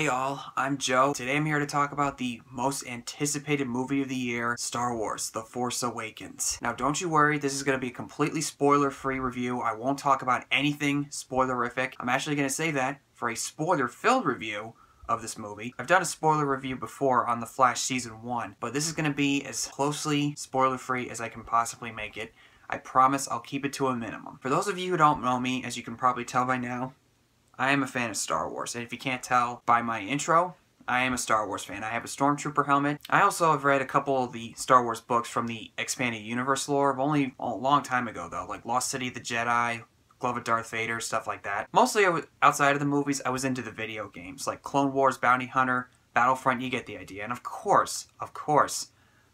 y'all, I'm Joe. Today I'm here to talk about the most anticipated movie of the year, Star Wars, The Force Awakens. Now don't you worry, this is going to be a completely spoiler-free review. I won't talk about anything spoilerific. I'm actually going to save that for a spoiler-filled review of this movie. I've done a spoiler review before on The Flash Season 1, but this is going to be as closely spoiler-free as I can possibly make it. I promise I'll keep it to a minimum. For those of you who don't know me, as you can probably tell by now, I am a fan of Star Wars, and if you can't tell by my intro, I am a Star Wars fan. I have a Stormtrooper helmet. I also have read a couple of the Star Wars books from the Expanded Universe lore, only a long time ago though, like Lost City of the Jedi, Glove of Darth Vader, stuff like that. Mostly outside of the movies, I was into the video games, like Clone Wars, Bounty Hunter, Battlefront, you get the idea. And of course,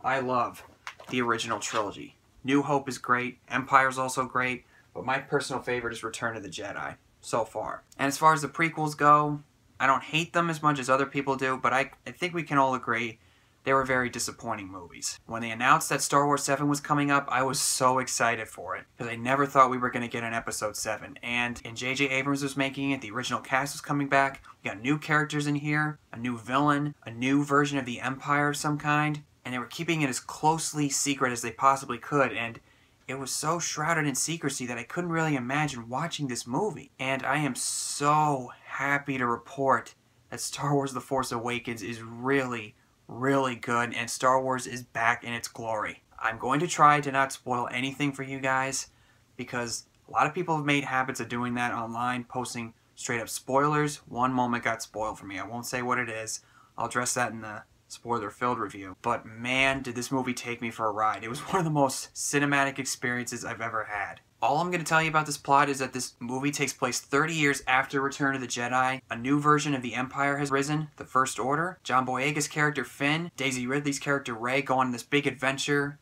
I love the original trilogy. New Hope is great, Empire's also great, but my personal favorite is Return of the Jedi. So far. And as far as the prequels go, I don't hate them as much as other people do, but I think we can all agree they were very disappointing movies. When they announced that Star Wars 7 was coming up, I was so excited for it, because I never thought we were going to get an Episode 7. And J.J. Abrams was making it, the original cast was coming back, we got new characters in here, a new villain, a new version of the Empire of some kind, and they were keeping it as closely secret as they possibly could, and it was so shrouded in secrecy that I couldn't really imagine watching this movie. And I am so happy to report that Star Wars The Force Awakens is really, really good, and Star Wars is back in its glory. I'm going to try to not spoil anything for you guys, because a lot of people have made habits of doing that online, posting straight up spoilers. One moment got spoiled for me. I won't say what it is. I'll address that in the spoiler-filled review. But man, did this movie take me for a ride. It was one of the most cinematic experiences I've ever had. All I'm going to tell you about this plot is that this movie takes place 30 years after Return of the Jedi. A new version of the Empire has risen, the First Order. John Boyega's character Finn, Daisy Ridley's character Rey go on this big adventure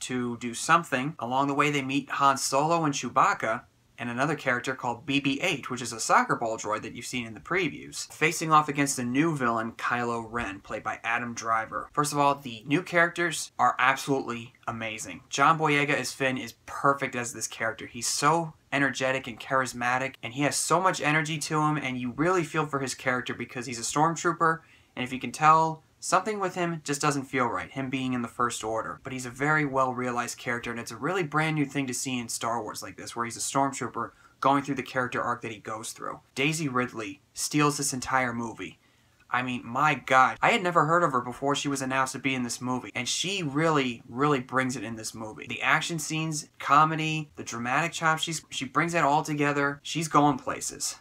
to do something. Along the way they meet Han Solo and Chewbacca, and another character called BB-8, which is a soccer ball droid that you've seen in the previews, facing off against the new villain, Kylo Ren, played by Adam Driver. First of all, the new characters are absolutely amazing. John Boyega as Finn is perfect as this character. He's so energetic and charismatic, and he has so much energy to him, and you really feel for his character because he's a stormtrooper, and if you can tell, something with him just doesn't feel right, him being in the First Order. But he's a very well-realized character, and it's a really brand new thing to see in Star Wars like this, where he's a stormtrooper going through the character arc that he goes through. Daisy Ridley steals this entire movie. I mean, my God. I had never heard of her before she was announced to be in this movie, and she really, really brings it in this movie. The action scenes, comedy, the dramatic chops, she brings it all together. She's going places.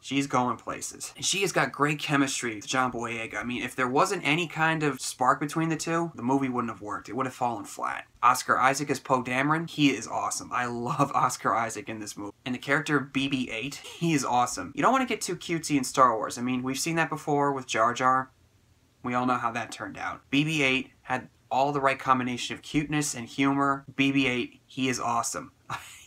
She's going places. And she has got great chemistry with John Boyega. I mean, if there wasn't any kind of spark between the two, the movie wouldn't have worked. It would have fallen flat. Oscar Isaac as Poe Dameron, he is awesome. I love Oscar Isaac in this movie. And the character of BB-8, he is awesome. You don't want to get too cutesy in Star Wars. I mean, we've seen that before with Jar Jar. We all know how that turned out. BB-8 had all the right combination of cuteness and humor. BB-8, he is awesome.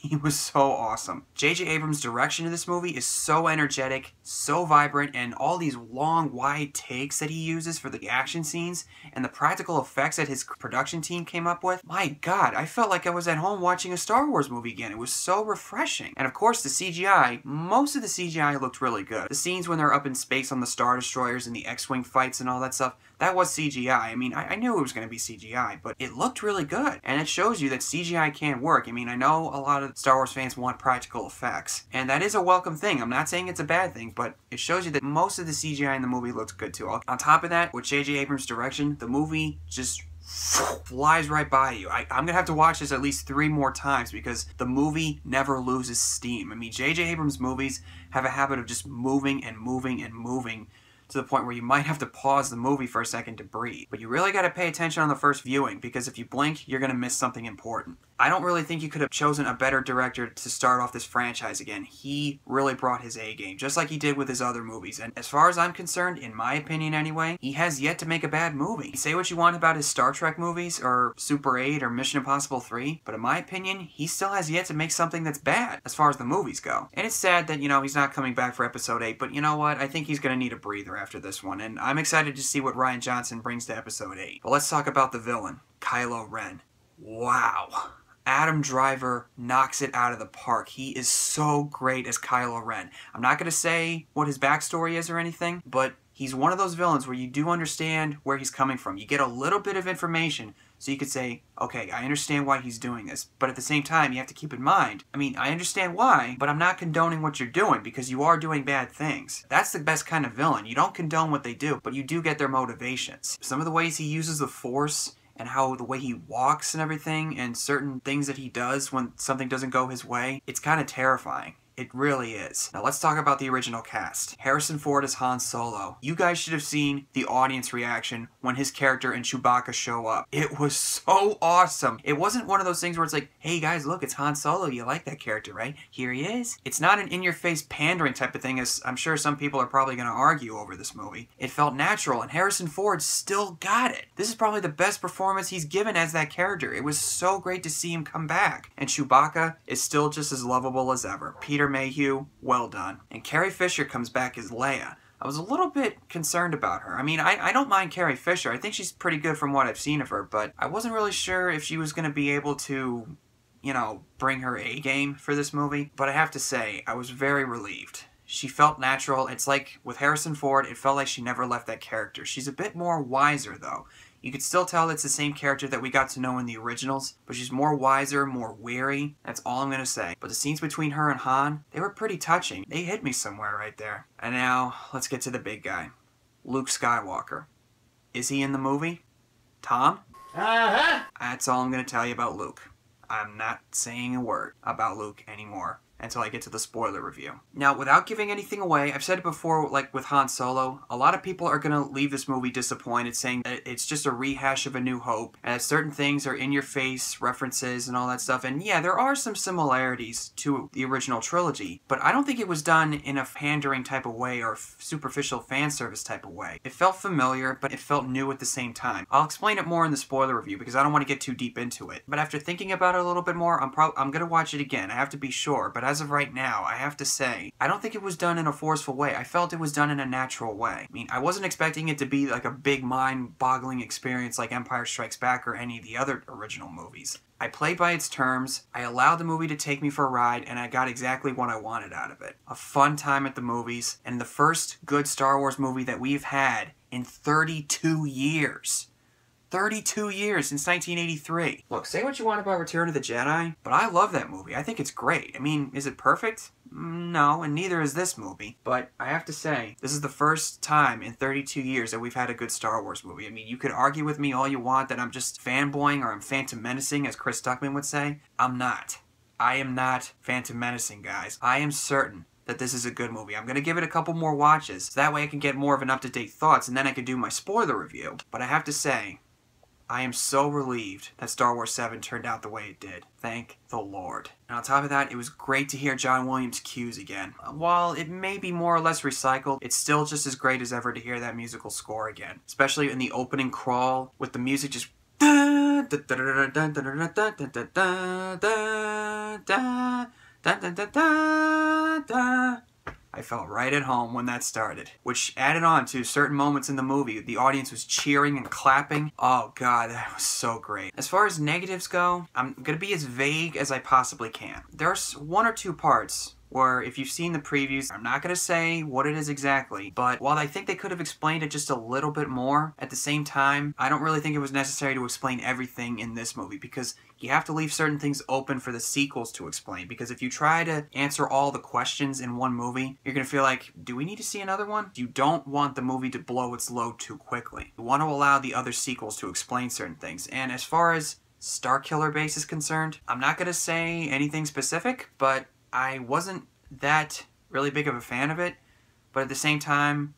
He was so awesome. J.J. Abrams' direction of this movie is so energetic, so vibrant, and all these long, wide takes that he uses for the action scenes, and the practical effects that his production team came up with. My God, I felt like I was at home watching a Star Wars movie again. It was so refreshing. And of course, the CGI, most of the CGI looked really good. The scenes when they're up in space on the Star Destroyers and the X-Wing fights and all that stuff, that was CGI. I mean, I knew it was going to be CGI, but it looked really good. And it shows you that CGI can work. I mean, I know a lot of Star Wars fans want practical effects, and that is a welcome thing. I'm not saying it's a bad thing, but it shows you that most of the CGI in the movie looks good too. On top of that, with J.J. Abrams' direction, the movie just flies right by you. I'm going to have to watch this at least 3 more times because the movie never loses steam. I mean, J.J. Abrams' movies have a habit of just moving and moving and moving to the point where you might have to pause the movie for a second to breathe. But you really got to pay attention on the first viewing, because if you blink, you're going to miss something important. I don't really think you could have chosen a better director to start off this franchise again. He really brought his A game, just like he did with his other movies. And as far as I'm concerned, in my opinion anyway, he has yet to make a bad movie. Say what you want about his Star Trek movies, or Super 8, or Mission Impossible 3, but in my opinion, he still has yet to make something that's bad, as far as the movies go. And it's sad that, you know, he's not coming back for Episode 8, but you know what? I think he's going to need a breather after this one, and I'm excited to see what Rian Johnson brings to Episode 8. But let's talk about the villain, Kylo Ren. Wow. Adam Driver knocks it out of the park. He is so great as Kylo Ren. I'm not going to say what his backstory is or anything, but he's one of those villains where you do understand where he's coming from. You get a little bit of information, so you could say, okay, I understand why he's doing this. But at the same time, you have to keep in mind, I mean, I understand why, but I'm not condoning what you're doing because you are doing bad things. That's the best kind of villain. You don't condone what they do, but you do get their motivations. Some of the ways he uses the Force and how the way he walks and everything and certain things that he does when something doesn't go his way, it's kind of terrifying. It really is. Now let's talk about the original cast. Harrison Ford as Han Solo. You guys should have seen the audience reaction when his character and Chewbacca show up. It was so awesome. It wasn't one of those things where it's like, hey guys, look, it's Han Solo. You like that character, right? Here he is. It's not an in-your-face pandering type of thing, as I'm sure some people are probably going to argue over this movie. It felt natural, and Harrison Ford still got it. This is probably the best performance he's given as that character. It was so great to see him come back. And Chewbacca is still just as lovable as ever. Peter Mayhew, well done. And Carrie Fisher comes back as Leia. I was a little bit concerned about her. I mean, I don't mind Carrie Fisher. I think she's pretty good from what I've seen of her, but I wasn't really sure if she was going to be able to, you know, bring her A game for this movie. But I have to say, I was very relieved. She felt natural. It's like with Harrison Ford, it felt like she never left that character. She's a bit more wiser, though. You could still tell it's the same character that we got to know in the originals, but she's more wiser, more weary. That's all I'm going to say. But the scenes between her and Han, they were pretty touching. They hit me somewhere right there. And now, let's get to the big guy. Luke Skywalker. Is he in the movie? Tom? Uh-huh. That's all I'm going to tell you about Luke. I'm not saying a word about Luke anymore until I get to the spoiler review. Now, without giving anything away, I've said it before, like with Han Solo, a lot of people are going to leave this movie disappointed, saying that it's just a rehash of A New Hope, and that certain things are in-your-face references and all that stuff. And yeah, there are some similarities to the original trilogy, but I don't think it was done in a pandering type of way or superficial fan service type of way. It felt familiar, but it felt new at the same time. I'll explain it more in the spoiler review because I don't want to get too deep into it. But after thinking about it a little bit more, I'm going to watch it again. I have to be sure, but as of right now, I have to say, I don't think it was done in a forceful way. I felt it was done in a natural way. I mean, I wasn't expecting it to be like a big mind-boggling experience like Empire Strikes Back or any of the other original movies. I played by its terms, I allowed the movie to take me for a ride, and I got exactly what I wanted out of it. A fun time at the movies, and the first good Star Wars movie that we've had in 32 years. 32 years since 1983. Look, say what you want about Return of the Jedi, but I love that movie. I think it's great. I mean, is it perfect? No, and neither is this movie. But I have to say, this is the first time in 32 years that we've had a good Star Wars movie. I mean, you could argue with me all you want that I'm just fanboying or I'm phantom menacing, as Chris Stuckman would say. I'm not. I am not phantom menacing, guys. I am certain that this is a good movie. I'm going to give it a couple more watches, so that way I can get more of an up-to-date thoughts, and then I can do my spoiler review. But I have to say, I am so relieved that Star Wars 7 turned out the way it did. Thank the Lord. And on top of that, it was great to hear John Williams' cues again. While it may be more or less recycled, it's still just as great as ever to hear that musical score again. Especially in the opening crawl, with the music just I felt right at home when that started, which added on to certain moments in the movie. The audience was cheering and clapping. Oh god, that was so great. As far as negatives go, I'm gonna be as vague as I possibly can. There's one or two parts where, if you've seen the previews, I'm not going to say what it is exactly, but while I think they could have explained it just a little bit more, at the same time, I don't really think it was necessary to explain everything in this movie, because you have to leave certain things open for the sequels to explain, because if you try to answer all the questions in one movie, you're going to feel like, do we need to see another one? You don't want the movie to blow its load too quickly. You want to allow the other sequels to explain certain things, and as far as Starkiller Base is concerned, I'm not going to say anything specific, but I wasn't that really big of a fan of it, but at the same time,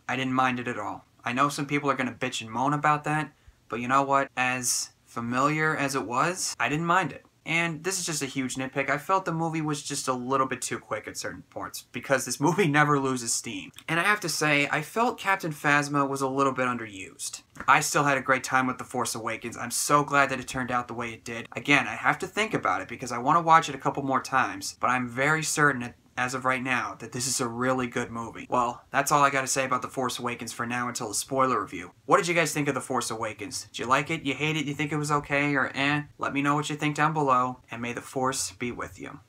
I didn't mind it at all. I know some people are going to bitch and moan about that, but you know what? As familiar as it was, I didn't mind it. And this is just a huge nitpick. I felt the movie was just a little bit too quick at certain points, because this movie never loses steam. And I have to say, I felt Captain Phasma was a little bit underused. I still had a great time with The Force Awakens. I'm so glad that it turned out the way it did. Again, I have to think about it because I want to watch it a couple more times, but I'm very certain as of right now that this is a really good movie. Well, that's all I got to say about The Force Awakens for now until the spoiler review. What did you guys think of The Force Awakens? Did you like it? You hate it? You think it was okay? Or eh? Let me know what you think down below, and may the Force be with you.